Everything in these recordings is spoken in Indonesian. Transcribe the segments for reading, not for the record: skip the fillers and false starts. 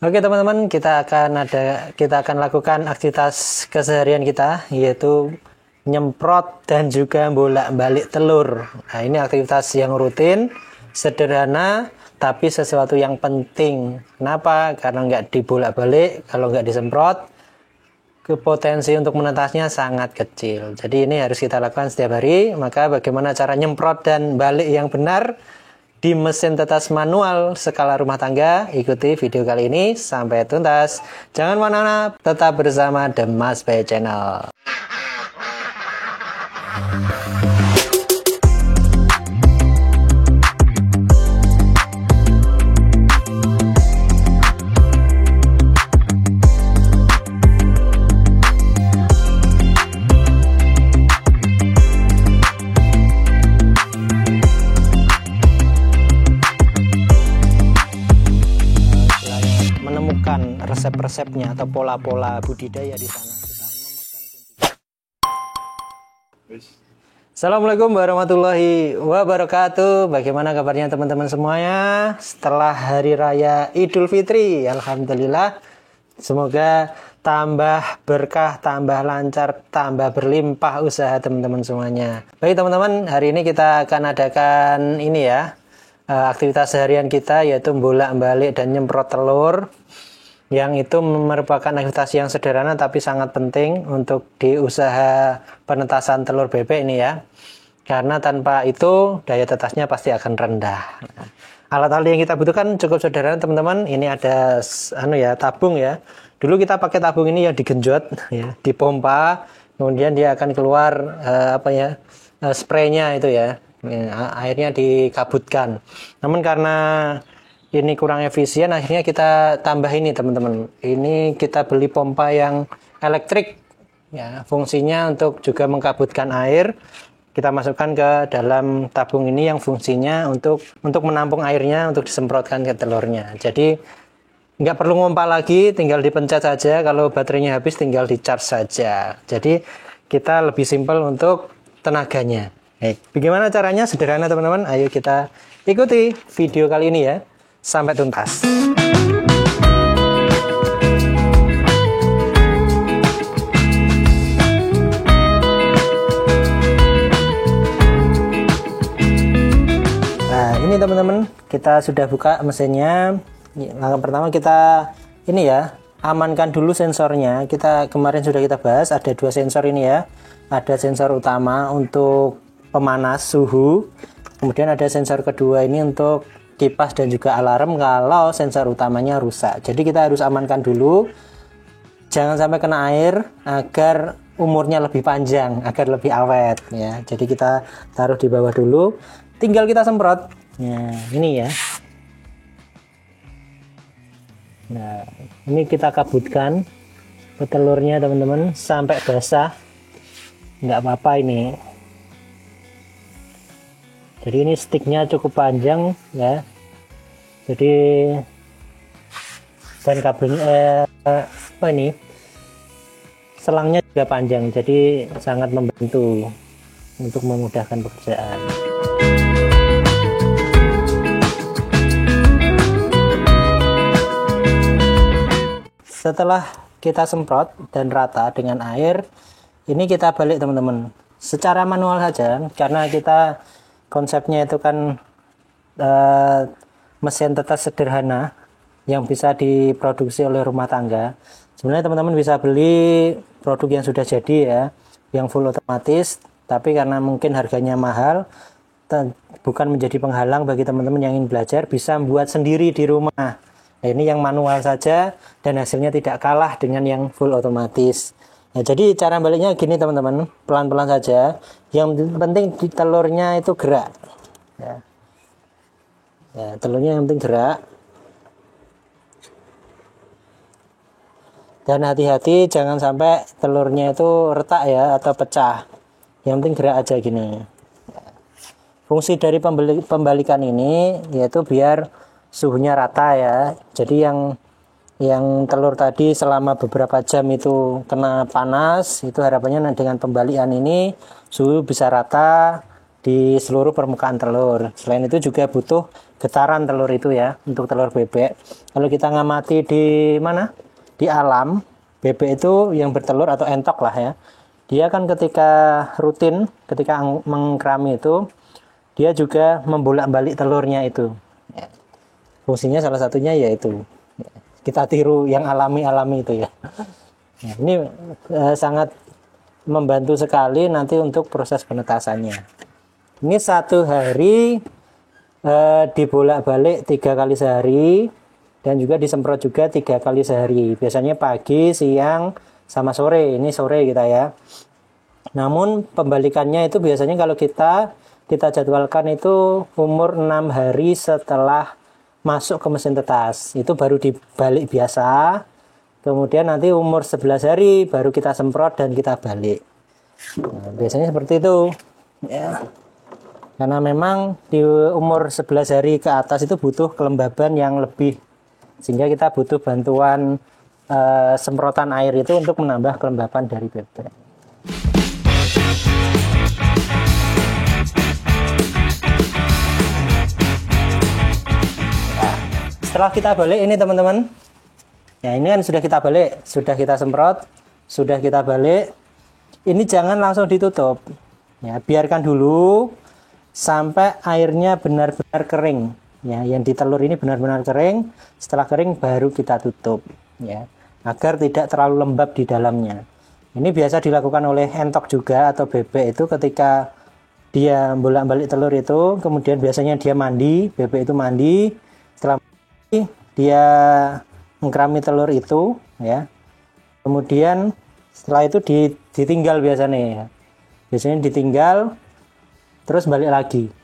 Oke teman-teman, kita akan lakukan aktivitas keseharian kita, yaitu nyemprot dan juga bolak-balik telur. Nah, ini aktivitas yang rutin, sederhana, tapi sesuatu yang penting. Kenapa? Karena nggak dibolak-balik, kalau nggak disemprot, potensi untuk menetasnya sangat kecil. Jadi ini harus kita lakukan setiap hari. Maka bagaimana cara nyemprot dan balik yang benar di mesin tetes manual skala rumah tangga? Ikuti video kali ini sampai tuntas. Jangan mana-mana, tetap bersama The Mas Bay Channel. Menemukan resep-resepnya atau pola-pola budidaya di sana. Assalamualaikum warahmatullahi wabarakatuh. Bagaimana kabarnya teman-teman semuanya setelah hari raya Idul Fitri? Alhamdulillah, semoga tambah berkah, tambah lancar, tambah berlimpah usaha teman-teman semuanya. Baik teman-teman, hari ini kita akan adakan ini ya, aktivitas harian kita, yaitu bolak-balik dan nyemprot telur, yang itu merupakan aktivitas yang sederhana tapi sangat penting untuk di usaha penetasan telur bebek ini ya, karena tanpa itu daya tetasnya pasti akan rendah. Alat-alat yang kita butuhkan cukup sederhana teman-teman. Ini ada tabung ya. Dulu kita pakai tabung ini yang digenjot ya, dipompa, kemudian dia akan keluar spraynya itu ya. Airnya dikabutkan. Namun karena ini kurang efisien, akhirnya kita tambah ini teman-teman. Ini kita beli pompa yang elektrik ya, fungsinya untuk juga mengkabutkan air. Kita masukkan ke dalam tabung ini yang fungsinya untuk menampung airnya untuk disemprotkan ke telurnya. Jadi nggak perlu ngompa lagi, tinggal dipencet saja. Kalau baterainya habis tinggal di charge saja. Jadi kita lebih simpel untuk tenaganya. Bagaimana caranya? Sederhana teman-teman. Ayo kita ikuti video kali ini ya sampai tuntas. Nah ini teman-teman, kita sudah buka mesinnya. Langkah pertama kita ini ya, amankan dulu sensornya. Kemarin sudah kita bahas, ada dua sensor ini ya. Ada sensor utama untuk pemanas suhu, kemudian ada sensor kedua ini untuk kipas dan juga alarm kalau sensor utamanya rusak. Jadi kita harus amankan dulu, jangan sampai kena air agar umurnya lebih panjang, agar lebih awet ya. Jadi kita taruh di bawah dulu, tinggal kita semprot. Nah ini ya. Nah ini kita kabutkan telurnya teman-teman sampai basah, nggak apa-apa ini. Jadi ini sticknya cukup panjang ya. Jadi dan kabelnya selangnya juga panjang. Jadi sangat membantu untuk memudahkan pekerjaan. Setelah kita semprot dan rata dengan air, ini kita balik teman-teman. Secara manual saja, karena kita konsepnya itu kan mesin tetes sederhana yang bisa diproduksi oleh rumah tangga. Sebenarnya teman-teman bisa beli produk yang sudah jadi ya, yang full otomatis, tapi karena mungkin harganya mahal, bukan menjadi penghalang bagi teman-teman yang ingin belajar, bisa membuat sendiri di rumah. Nah, ini yang manual saja dan hasilnya tidak kalah dengan yang full otomatis. Nah, jadi cara baliknya gini teman-teman, pelan-pelan saja. Yang penting di telurnya itu gerak. Ya, telurnya yang penting gerak. Dan hati-hati jangan sampai telurnya itu retak ya atau pecah. Yang penting gerak aja gini. Fungsi dari pembalikan ini yaitu biar suhunya rata ya. Jadi yang telur tadi selama beberapa jam itu kena panas, itu harapannya dengan pembalikan ini suhu bisa rata di seluruh permukaan telur. Selain itu juga butuh getaran telur itu ya untuk telur bebek. Kalau kita ngamati di mana? Di alam, bebek itu yang bertelur atau entok lah ya. Dia kan ketika rutin, ketika mengkrami itu, dia juga membolak-balik telurnya itu. Fungsinya salah satunya yaitu kita tiru yang alami-alami itu ya. Ini sangat membantu sekali nanti untuk proses penetasannya. Ini satu hari dibolak-balik 3 kali sehari dan juga disemprot juga 3 kali sehari. Biasanya pagi, siang, sama sore. Ini sore kita ya. Namun pembalikannya itu biasanya kalau kita jadwalkan itu umur 6 hari setelah masuk ke mesin tetas. Itu baru dibalik biasa. Kemudian nanti umur 11 hari baru kita semprot dan kita balik. Nah, biasanya seperti itu. Ya. Karena memang di umur 11 hari ke atas itu butuh kelembaban yang lebih. Sehingga kita butuh bantuan semprotan air itu untuk menambah kelembaban dari bebek. Nah, setelah kita balik ini teman-teman. Ya ini kan sudah kita balik, sudah kita semprot, sudah kita balik. Ini jangan langsung ditutup. Ya, biarkan dulu sampai airnya benar-benar kering ya, yang di telur ini benar-benar kering. Setelah kering baru kita tutup ya, agar tidak terlalu lembab di dalamnya. Ini biasa dilakukan oleh entok juga atau bebek itu ketika dia bolak-balik telur itu, kemudian biasanya dia mandi, bebek itu mandi, setelah mandi, dia mengkerami telur itu ya, kemudian setelah itu ditinggal biasanya ditinggal terus balik lagi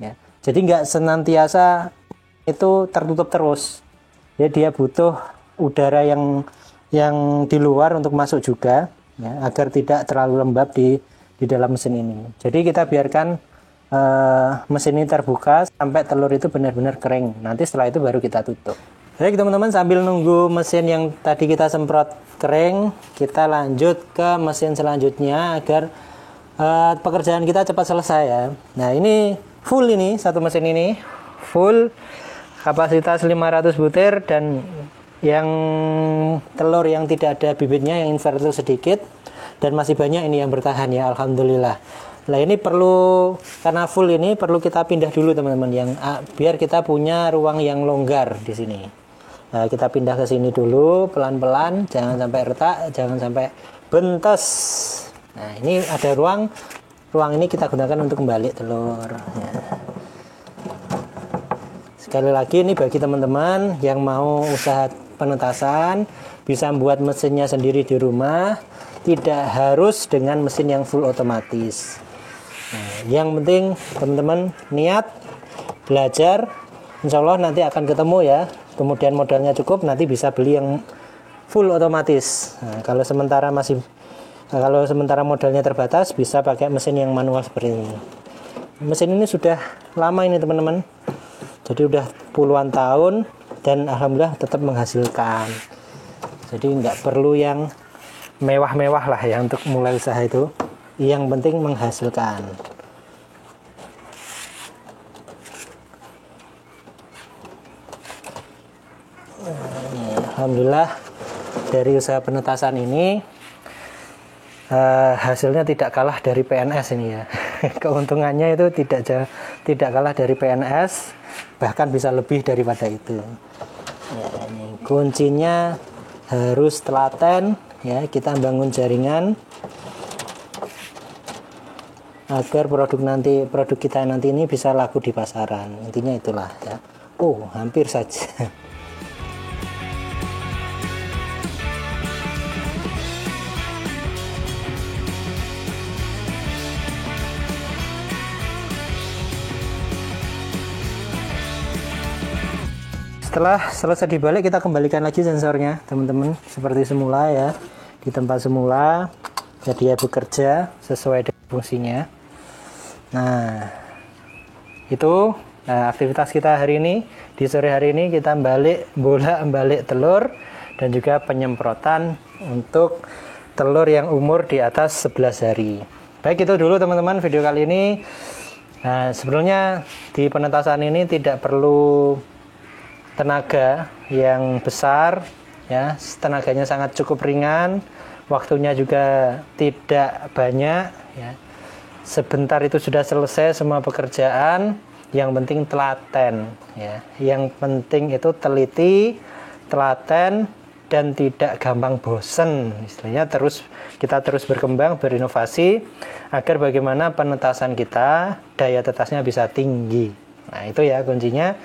ya. Jadi nggak senantiasa itu tertutup terus ya, dia butuh udara yang di luar untuk masuk juga ya, agar tidak terlalu lembab di dalam mesin ini. Jadi kita biarkan mesin ini terbuka sampai telur itu benar-benar kering. Nanti setelah itu baru kita tutup. Baik teman-teman, sambil nunggu mesin yang tadi kita semprot kering, kita lanjut ke mesin selanjutnya agar pekerjaan kita cepat selesai ya. Nah ini full, ini satu mesin ini full kapasitas 500 butir dan yang telur yang tidak ada bibitnya, yang invertil sedikit, dan masih banyak ini yang bertahan ya, alhamdulillah. Nah ini perlu, karena full ini perlu kita pindah dulu teman-teman, yang biar kita punya ruang yang longgar di sini. Nah, kita pindah ke sini dulu pelan-pelan, jangan sampai retak, jangan sampai bentes. Nah ini ada ruang ini kita gunakan untuk membalik telur ya. Sekali lagi ini bagi teman-teman yang mau usaha penetasan, bisa membuat mesinnya sendiri di rumah, tidak harus dengan mesin yang full otomatis. Nah, yang penting teman-teman niat, belajar, insya Allah nanti akan ketemu ya. Kemudian modalnya cukup, nanti bisa beli yang full otomatis. Nah, kalau sementara modalnya terbatas, bisa pakai mesin yang manual seperti ini. Mesin ini sudah lama ini teman-teman, jadi udah puluhan tahun dan alhamdulillah tetap menghasilkan. Jadi nggak perlu yang mewah-mewah lah ya untuk mulai usaha itu. Yang penting menghasilkan. Alhamdulillah dari usaha penetasan ini hasilnya tidak kalah dari PNS ini ya. Keuntungannya itu tidak kalah dari PNS, bahkan bisa lebih daripada itu. Ya, ini kuncinya harus telaten ya, kita bangun jaringan agar produk kita nanti ini bisa laku di pasaran. Intinya itulah ya. Oh, hampir saja. Setelah selesai dibalik, kita kembalikan lagi sensornya teman-teman seperti semula ya, di tempat semula, jadi dia bekerja sesuai dengan fungsinya. Nah itu aktivitas kita hari ini. Di sore hari ini kita balik telur dan juga penyemprotan untuk telur yang umur di atas 11 hari. Baik, itu dulu teman-teman video kali ini. Nah, sebenarnya di penetasan ini tidak perlu tenaga yang besar, ya, tenaganya sangat cukup ringan, waktunya juga tidak banyak, ya. Sebentar itu sudah selesai semua pekerjaan. Yang penting telaten, ya. Yang penting itu teliti, telaten, dan tidak gampang bosen. Istilahnya kita terus berkembang, berinovasi agar bagaimana penetasan kita, daya tetasnya bisa tinggi. Nah, itu ya kuncinya.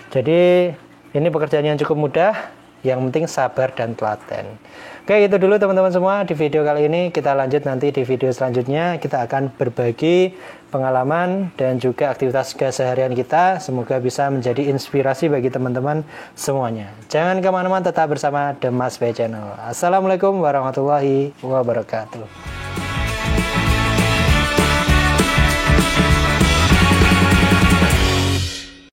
Jadi ini pekerjaan yang cukup mudah, yang penting sabar dan telaten. Oke, itu dulu teman-teman semua di video kali ini. Kita lanjut nanti di video selanjutnya. Kita akan berbagi pengalaman dan juga aktivitas keseharian kita. Semoga bisa menjadi inspirasi bagi teman-teman semuanya. Jangan kemana-mana, tetap bersama The Mas Bay Channel. Assalamualaikum warahmatullahi wabarakatuh.